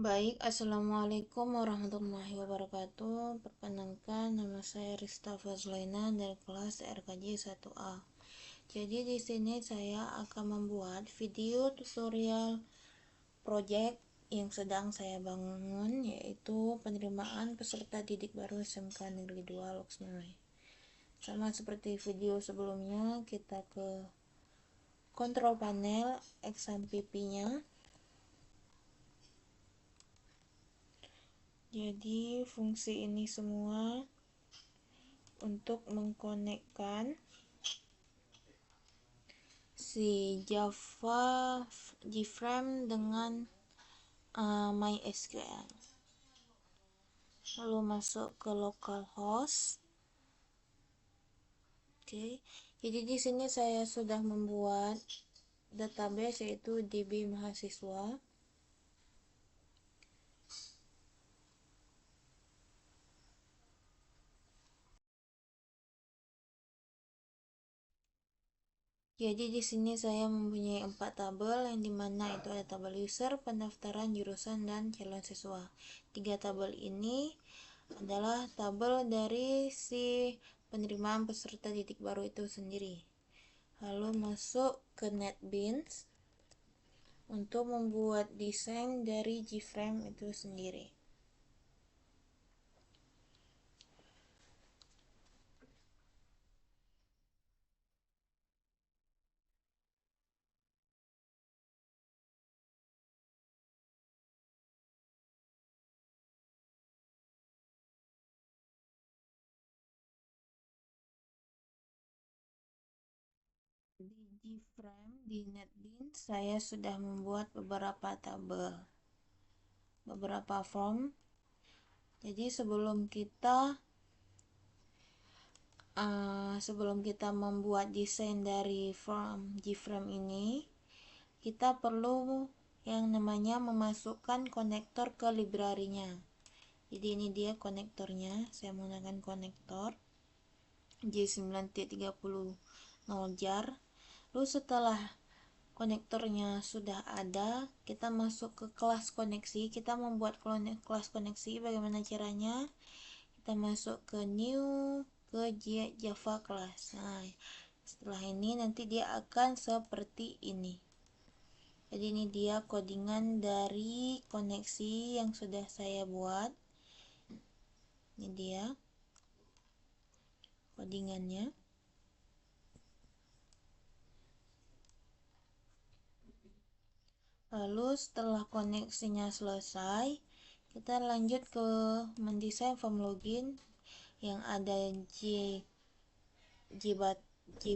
Baik, Assalamualaikum warahmatullahi wabarakatuh. Perkenalkan, nama saya Rista Fazlaina dari kelas RKJ 1A. Jadi di sini saya akan membuat video tutorial project yang sedang saya bangun, yaitu penerimaan peserta didik baru SMK Negeri 2 Loksmawe. Sama seperti video sebelumnya, kita ke kontrol panel, XMPP-nya. Jadi fungsi ini semua untuk mengkonekkan si Java JFrame dengan MySQL. Lalu masuk ke localhost. Oke. Jadi di sini saya sudah membuat database yaitu DB mahasiswa. Jadi di sini saya mempunyai 4 tabel, yang dimana itu ada tabel user, pendaftaran, jurusan, dan calon siswa. 3 tabel ini adalah tabel dari si penerimaan peserta didik baru itu sendiri. Lalu masuk ke NetBeans untuk membuat desain dari JFrame itu sendiri. Di JFrame di NetBeans saya sudah membuat beberapa tabel, beberapa form. Jadi sebelum kita membuat desain dari form JFrame ini, kita perlu yang namanya memasukkan konektor ke library-nya. Jadi ini dia konektornya. Saya menggunakan konektor J9T30 jar. Lalu setelah konektornya sudah ada, kita masuk ke kelas koneksi. Kita membuat kelas koneksi. Bagaimana caranya? Kita masuk ke new, ke Java class. Nah, setelah ini nanti dia akan seperti ini. Jadi ini dia codingan dari koneksi yang sudah saya buat. Ini dia codingannya. Lalu setelah koneksinya selesai, kita lanjut ke mendesain form login yang ada J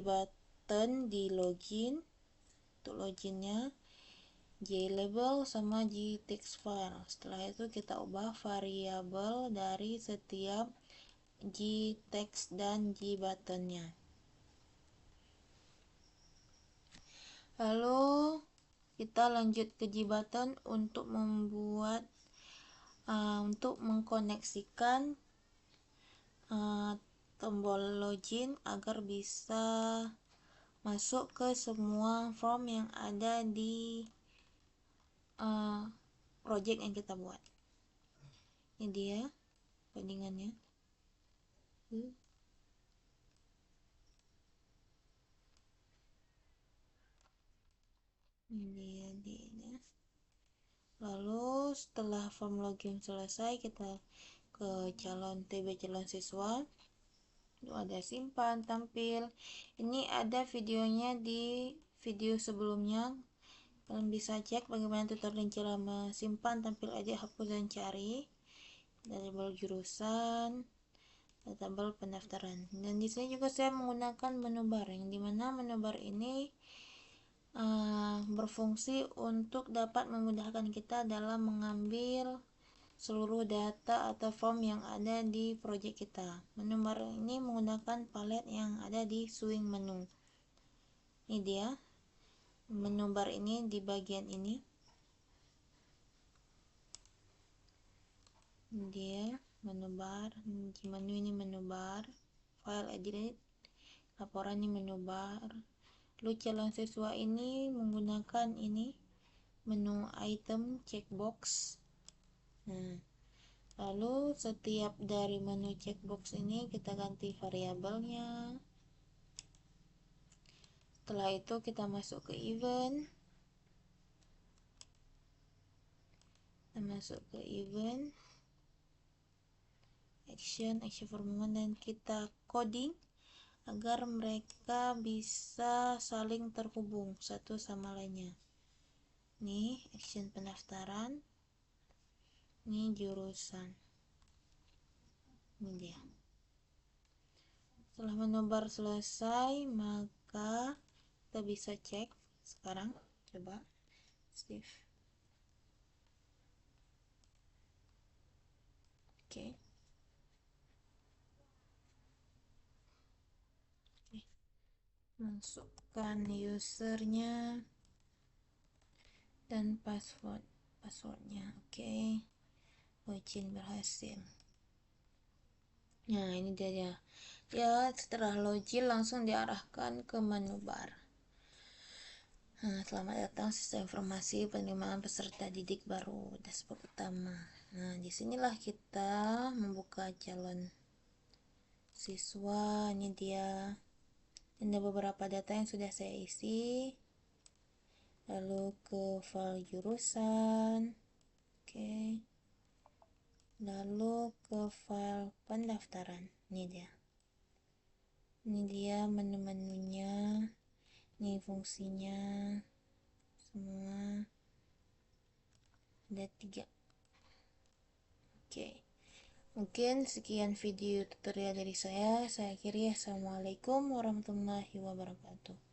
button di login. Untuk loginnya JLabel sama JTextFile. Setelah itu kita ubah variabel dari setiap JText dan JButtonnya. Lalu kita lanjut ke JButton untuk mengkoneksikan tombol login agar bisa masuk ke semua form yang ada di project yang kita buat. Ini dia codingannya. Ini dia. Lalu setelah form login selesai, kita ke TB calon siswa. Itu ada simpan, tampil. Ini ada videonya di video sebelumnya. Kalian bisa cek bagaimana tutorial cara simpan, tampil aja, hapus dan cari. Dari tabel jurusan, tabel pendaftaran. Dan di sini juga saya menggunakan menu bar, yang dimana menu bar ini berfungsi untuk dapat memudahkan kita dalam mengambil seluruh data atau form yang ada di project kita. Menu bar ini menggunakan palet yang ada di swing menu. Ini dia menu bar ini di bagian ini. Ini dia menu bar. Menu ini menu bar. File edit, laporan ini menu bar. Lalu calon siswa ini menggunakan ini menu item checkbox. Nah, lalu setiap dari menu checkbox ini kita ganti variabelnya. Setelah itu kita masuk ke event. Action for moment, dan kita coding agar mereka bisa saling terhubung satu sama lainnya. Nih action pendaftaran, ini jurusan, ini dia. Setelah menobar selesai, maka kita bisa cek sekarang. Coba Steve. Oke. Masukkan usernya dan passwordnya. Oke. Login berhasil. Nah, ini dia ya. Setelah login langsung diarahkan ke menu bar. Nah, selamat datang sistem informasi penerimaan peserta didik baru, dashboard utama. Nah, disinilah kita membuka calon siswa. Ini dia. Ada beberapa data yang sudah saya isi. Lalu ke file jurusan. Oke. Lalu ke file pendaftaran. Ini dia menu-menunya. Ini fungsinya. Semua ada 3. Oke. Mungkin sekian video tutorial dari saya. Saya akhiri. Assalamualaikum warahmatullahi wabarakatuh.